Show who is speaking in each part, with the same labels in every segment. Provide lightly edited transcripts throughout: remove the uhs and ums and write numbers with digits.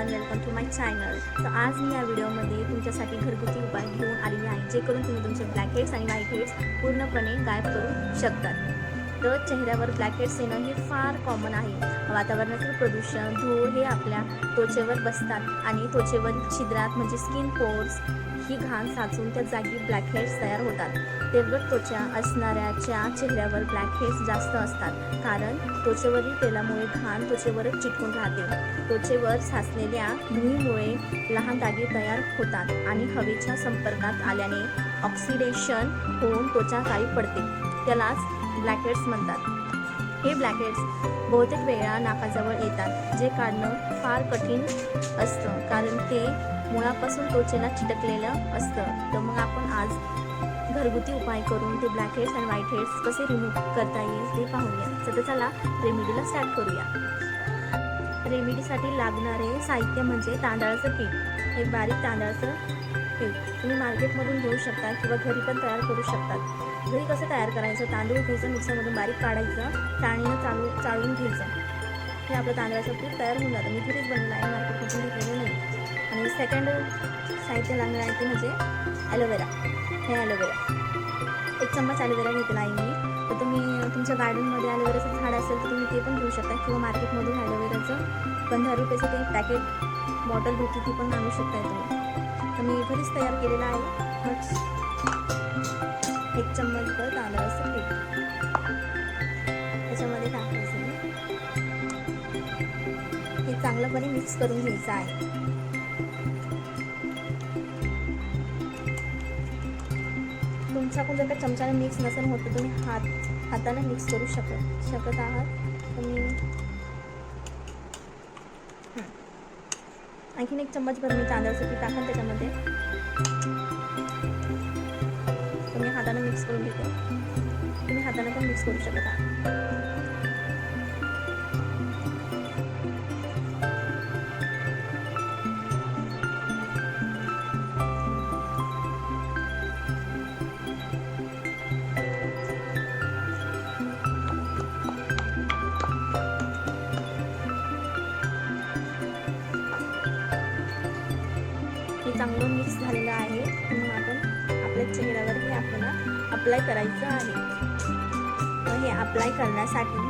Speaker 1: Everyone, welcome to my channel. तर आज मी या व्हिडिओमध्ये तुमच्यासाठी घरगुती उपाय घेऊन आलेली आहे, जे करून तुम्ही तुमचे ब्लॅक हेड्स आणि व्हाईट हेड्स पूर्णपणे गायब करू शकतात। तर चेहऱ्यावर ब्लॅक हेड्स येणं हे फार कॉमन आहे। वातावरणातील प्रदूषण, धूळ हे आपल्या त्वचेवर बसतात आणि त्वचेवरील छिद्रात म्हणजे स्किन पोर्स ही घाण साचून त्या जागी ब्लॅक हेड्स तयार होतात। तेलकट त्वचा असणाऱ्याच्या चेहऱ्यावर ब्लॅक हेड्स जास्त असतात, कारण त्वचेवरील तेलामुळे घाण त्वचेवरच चिटकून राहते। त्वचेवर साचलेल्या धुळीमुळे लहान डागे तयार होतात आणि हवेच्या संपर्कात आल्याने ऑक्सिडेशन होऊन त्वचा काळी पडते, त्यालाच ब्लॅक हेड्स म्हणतात। हे ब्लॅक हेड्स बहुतेक वेळा नाकाजवळ येतात, जे काढणं फार कठीण असतं, कारण ते मुळापासून त्वचेला चिटकलेलं असतं। तर मग आपण आज घरगुती उपाय करून ते ब्लॅक हेड्स आणि व्हाईट हेड्स कसे रिमूव्ह करता येईल ते पाहूया। तर चला रेमेडीला स्टार्ट करूया। रेमेडीसाठी लागणारे साहित्य म्हणजे तांदळाचं पीठ, एक बारीक तांदळाचं पीठ तुम्ही मार्केटमधून घेऊ शकता किंवा घरी पण तयार करू शकतात। घरी कसं तयार करायचं, तांदूळ घ्यायचं, मिक्सरमधून बारीक काढायचं, चाळणीनं चाळून घ्यायचं, हे आपलं तांदळाचं पीठ तयार होऊन जातं। मी घरीच बनवलं आहे, मार्केटमधून घेतलेलं नाही। आणि सेकंड साहित्य लागणार आहे ते म्हणजे ॲलोवेरा। हे ॲलोवेरा, 1 चम्मच ॲलोवेरा घेतला आहे मी। तर तुम्ही तुमच्या गार्डनमध्ये ॲलोवेराचं झाड असेल तर तुम्ही ते पण घेऊ शकता, किंवा मार्केटमधून ॲलोवेराचं 15 रुपयाचं ते पॅकेट बॉटल भेटते, ती पण आणू शकता तुम्ही। तर मी घरीच तयार केलेलं आहे। 1 चम्मचभर तांदळाचं पीठ त्याच्यामध्ये टाकायचं, हे चांगलंपणे मिक्स करून घ्यायचं आहे। तुमच्याकडून जर का चमच्याने मिक्स नसेल होत तर तुम्ही हाताने मिक्स करू शकत आहात। तुम्ही आणखीन 1 चम्मचभर मी तांदळाचं पीठ टाकून त्याच्यामध्ये तुम्ही हाताने मिक्स करून घेते। तुम्ही हाताने पण मिक्स करू शकत आहात। हे चांगलं मिक्स झालेलं आहे। म्हणून आपण आपल्या चेहऱ्यावर हे आपल्याला अप्लाय करायचं आहे। हे अप्लाय करण्यासाठी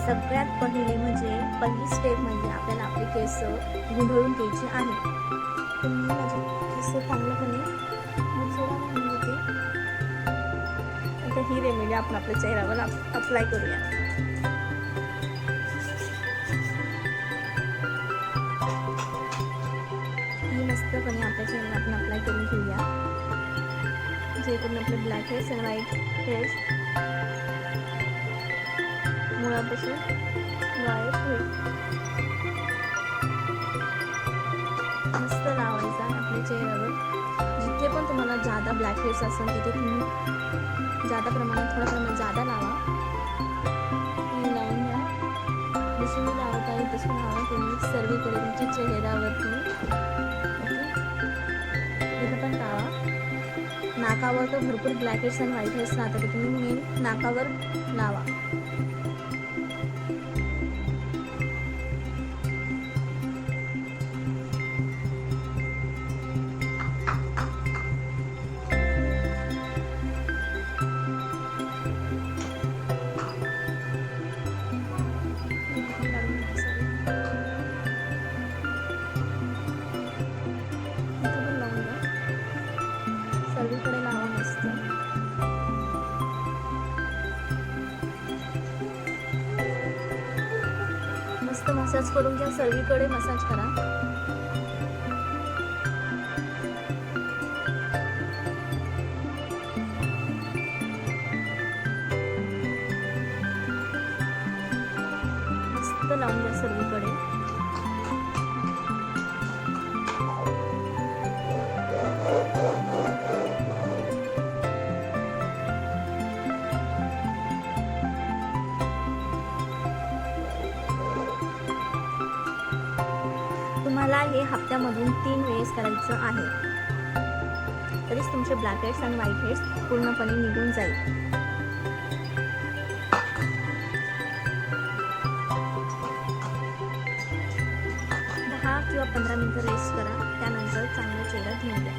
Speaker 1: सगळ्यात पहिली स्टेप म्हणजे आपल्याला आपले केस गुंढळून घ्यायचे आहे। तुम्ही माझे केस चांगल्यापणे गुंढळून घेते। आता ही रेमेडी आपण आपल्या चेहऱ्यावर अप्लाय करूया। ही मस्तपणे आपल्या चेहऱ्याला आपण अप्लाय करून घेऊया, जेणेकरून आपले ब्लॅक हेड्स आणि व्हाईट हेड्स मुळापासून गायब होईल। मस्त लावायचा आहे आपल्या चेहऱ्यावर। जिथे पण तुम्हाला जादा ब्लॅक हेड्स असेल तिथे तुम्ही जादा प्रमाणात थोड्या प्रमाणात जादा लावा। तुम्ही लावून घ्या, जशी मी लावत आहे तशी लावा तुम्ही सर्वीकडे तुमच्या चेहऱ्यावरती। इथं पण लावा। नाकावर तर भरपूर ब्लॅक हेड्स आणि व्हाईट हेड्स राहतात, तर तुम्ही मेन नाकावर लावा। सर्वीकडे लावा मस्त। मस्त मसाज करून घ्या, सर्वीकडे मसाज करा। मस्त लावून घ्या सर्वीकडे। तुम्हाला हे हप्त्यामधून 3 वेळेस करायचं आहे, तरीच तुमचे ब्लॅक हेड्स आणि व्हाईट हेड्स पूर्णपणे निघून जाईल. 10 किंवा 15 मिनिटं रेस्ट करा. त्यानंतर चांगला चेहरा धुवून द्या.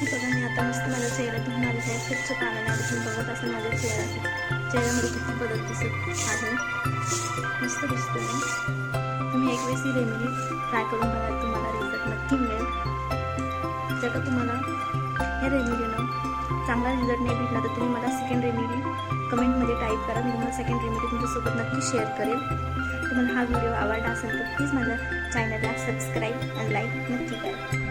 Speaker 1: बघा मी आता मस्त माझा चेहरा धुवून आलेला आहे. स्वच्छ पाण्याने तुम्ही बघत असाल माझ्या चेहऱ्यामध्ये किती बदल दिसत आहे. मस्त दिसतोय. तुम्ही एक वेळेस ही रेमेडी ट्राय करून बघा, तुम्हाला रिझल्ट नक्की मिळेल. जर का तुम्हाला ह्या रेमेडीनं चांगला रिझल्ट नाही भेटला तर तुम्ही मला सेकंड रेमेडी कमेंटमध्ये टाईप करा. मी तुम्हाला सेकंड रेमेडी तुमच्यासोबत नक्की शेअर करेल. तुम्हाला हा व्हिडिओ आवडला असेल तर प्लीज माझ्या चॅनलला सबस्क्राईब आणि लाईक नक्की करा.